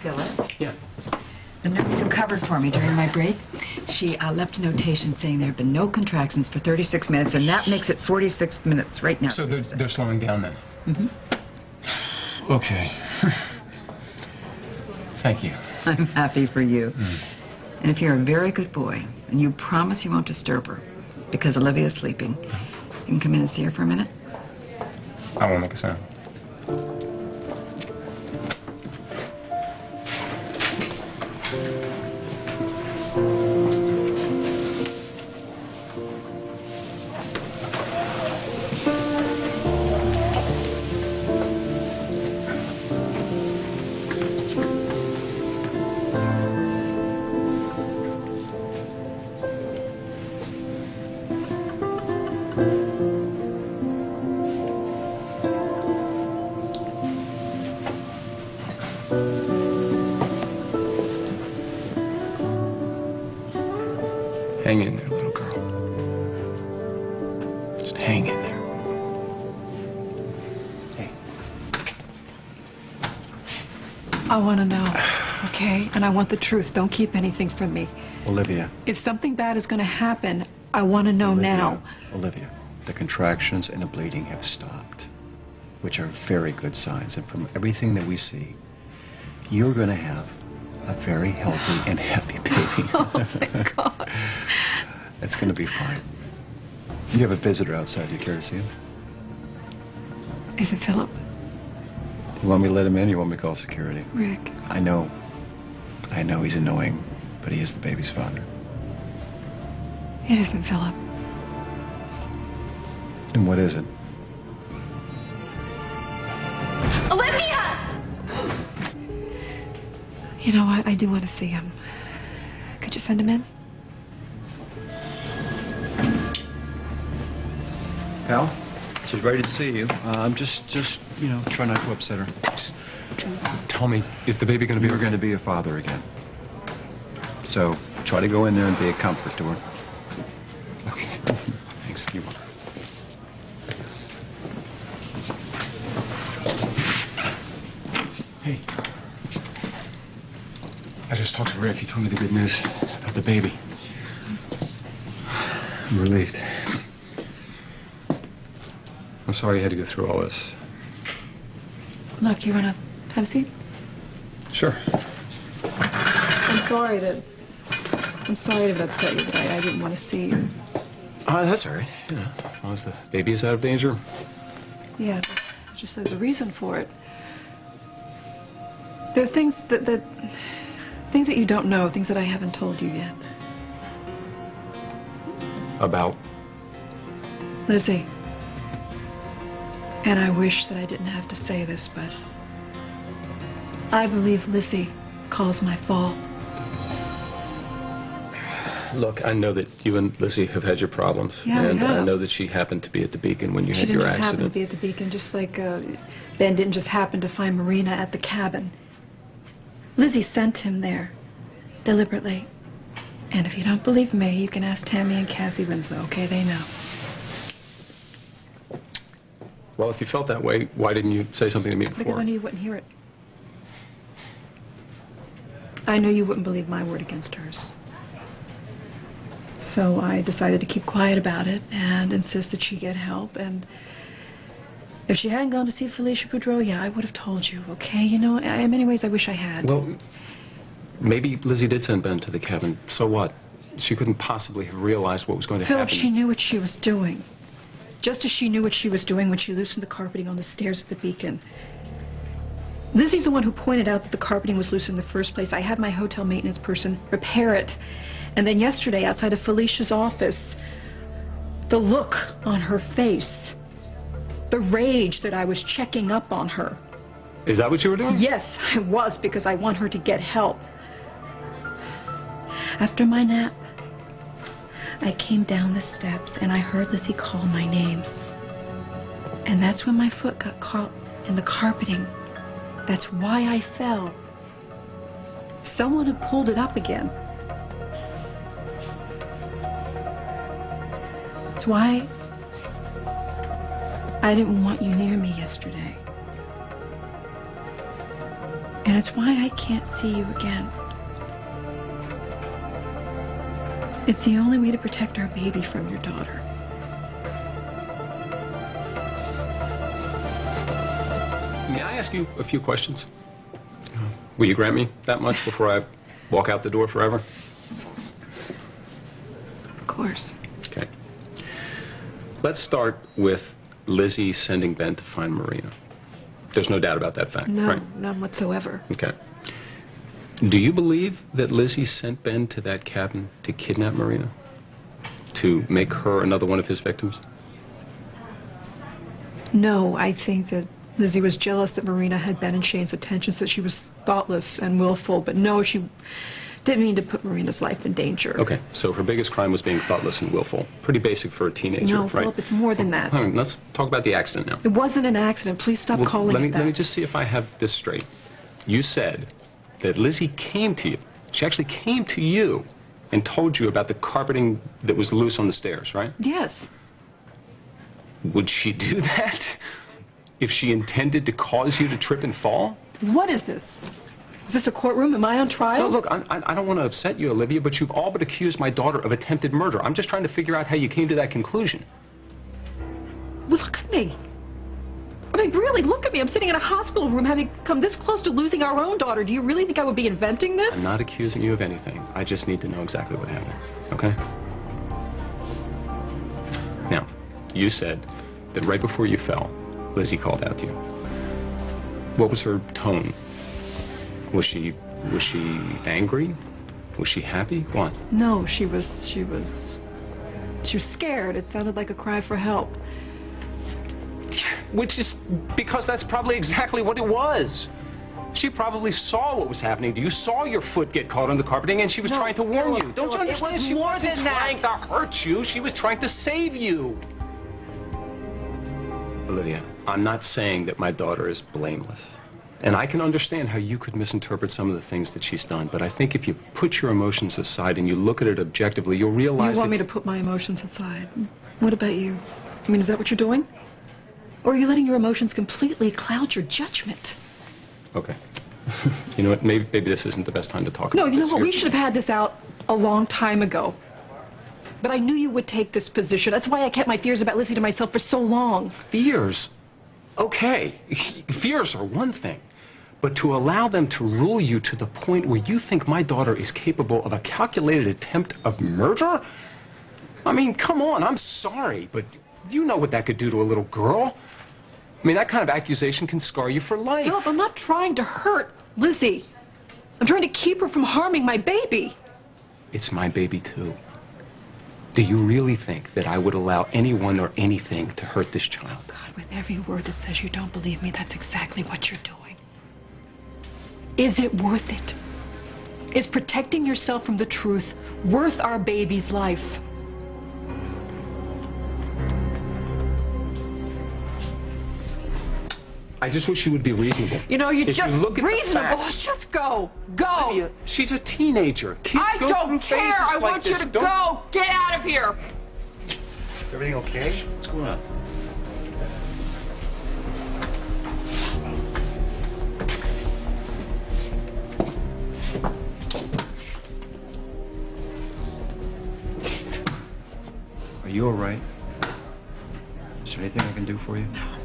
Phillip? Yeah. The nurse who covered for me during my break, she left a notation saying there have been no contractions for 36 minutes, and that makes it 46 minutes right now. So they're slowing down then? Mm-hmm. Okay. Thank you. I'm happy for you. And if you're a very good boy, and you promise you won't disturb her, because Olivia's sleeping, you can come in and see her for a minute? I won't make a sound. Hang in there, little girl. Just hang in there. Hey. I want to know, okay? And I want the truth. Don't keep anything from me. Olivia. If something bad is going to happen, I want to know now. Olivia, the contractions and the bleeding have stopped, which are very good signs. And from everything that we see, you're going to have a very healthy and happy baby. Oh, my God. It's going to be fine. You have a visitor outside. Do you care to see him? Is it Phillip? You want me to let him in, or you want me to call security? Rick. I know he's annoying, but he is the baby's father. It isn't Phillip. And what is it? Olivia! You know what? I do want to see him. Could you send him in? Pal, she's ready to see you. I'm just, you know, try not to upset her. Just tell me, is the baby going to be You're okay? going to be a father again. So try to go in there and be a comfort to her. Okay. Thanks. You are. Hey. I just talked to Rick. He told me the good news about the baby. I'm relieved. I'm sorry you had to go through all this. Look, you want to have a seat? Sure. I'm sorry to have upset you, but I didn't want to see you. That's all right. You know, as long as the baby is out of danger. Yeah, just there's a reason for it. There are things that you don't know, things that I haven't told you yet. About? Lizzie. And I wish that I didn't have to say this, but I believe Lizzie caused my fall. Look, I know that you and Lizzie have had your problems. Yeah, and we have. I know that she happened to be at the Beacon when you She had didn't your just happen to accident. be at the Beacon, just like Ben didn't just happen to find Marina at the cabin. Lizzie sent him there, deliberately. And if you don't believe me, you can ask Tammy and Cassie Winslow, okay? They know. Well, if you felt that way, why didn't you say something to me before? Because I knew you wouldn't hear it. I knew you wouldn't believe my word against hers. So I decided to keep quiet about it and insist that she get help. And if she hadn't gone to see Felicia Boudreau, yeah, I would have told you, okay? You know, in many ways, I wish I had. Well, maybe Lizzie did send Ben to the cabin. So what? She couldn't possibly have realized what was going to Phillip, happen. she knew what she was doing. Just as she knew what she was doing when she loosened the carpeting on the stairs at the Beacon. Lizzie's the one who pointed out that the carpeting was loose in the first place. I had my hotel maintenance person repair it. And then yesterday, outside of Felicia's office, the look on her face, the rage that I was checking up on her. Is that what you were doing? Yes, I was, because I want her to get help. After my nap, I came down the steps and I heard Lizzie call my name. And that's when my foot got caught in the carpeting. That's why I fell. Someone had pulled it up again. That's why I didn't want you near me yesterday. And it's why I can't see you again. It's the only way to protect our baby from your daughter. May I ask you a few questions? Will you grant me that much before I walk out the door forever? Of course. Okay. Let's start with Lizzie sending Ben to find Marina. There's no doubt about that fact, No, right? none whatsoever. Okay. Do you believe that Lizzie sent Ben to that cabin to kidnap Marina? To make her another one of his victims? No, I think that Lizzie was jealous that Marina had Ben and Shane's attention, so she was thoughtless and willful. But no, she didn't mean to put Marina's life in danger. Okay, so her biggest crime was being thoughtless and willful. Pretty basic for a teenager, No, right? Phillip, it's more than that. All right, let's talk about the accident now. It wasn't an accident. Please stop Well, calling it that. Let me just see if I have this straight. You said that Lizzie came to you. She actually came to you and told you about the carpeting that was loose on the stairs, right? Yes. Would she do that if she intended to cause you to trip and fall? What is this? Is this a courtroom? Am I on trial? No, look, I don't want to upset you, Olivia, but you've all but accused my daughter of attempted murder. I'm just trying to figure out how you came to that conclusion. Well, look at me. I mean, really, look at me. I'm sitting in a hospital room having come this close to losing our own daughter. Do you really think I would be inventing this? I'm not accusing you of anything. I just need to know exactly what happened, okay? Now, you said that right before you fell, Lizzie called out to you. What was her tone? Was she angry? Was she happy? What? No, she was scared. It sounded like a cry for help. Which is because that's probably exactly what it was. She probably saw what was happening to you, saw your foot get caught on the carpeting, and she was No, trying to warn Phillip, you. Don't you Phillip, it understand? was She more wasn't than that. trying to hurt you. She was trying to save you. Olivia, I'm not saying that my daughter is blameless. And I can understand how you could misinterpret some of the things that she's done, but I think if you put your emotions aside and you look at it objectively, you'll realize You want that... me to put my emotions aside? What about you? I mean, is that what you're doing? Or are you letting your emotions completely cloud your judgment? Okay. You know what? Maybe this isn't the best time to talk No, about you know this. what? We You're- should have had this out a long time ago. But I knew you would take this position. That's why I kept my fears about Lizzie to myself for so long. Fears? Okay. Fears are one thing. But to allow them to rule you to the point where you think my daughter is capable of a calculated attempt of murder? I mean, come on, I'm sorry, but you know what that could do to a little girl. I mean, that kind of accusation can scar you for life. Phillip, I'm not trying to hurt Lizzie. I'm trying to keep her from harming my baby. It's my baby, too. Do you really think that I would allow anyone or anything to hurt this child? God, with every word that says you don't believe me, that's exactly what you're doing. Is it worth it? Is protecting yourself from the truth worth our baby's life? I just wish you would be reasonable. You know, you're If you just look at the reasonable. facts- Just go. Go. Olivia, she's a teenager. Kids I go don't through care. phases I like want you this. to Don't- go. Get out of here. Is everything okay? What's going on? Are you all right? Is there anything I can do for you? No.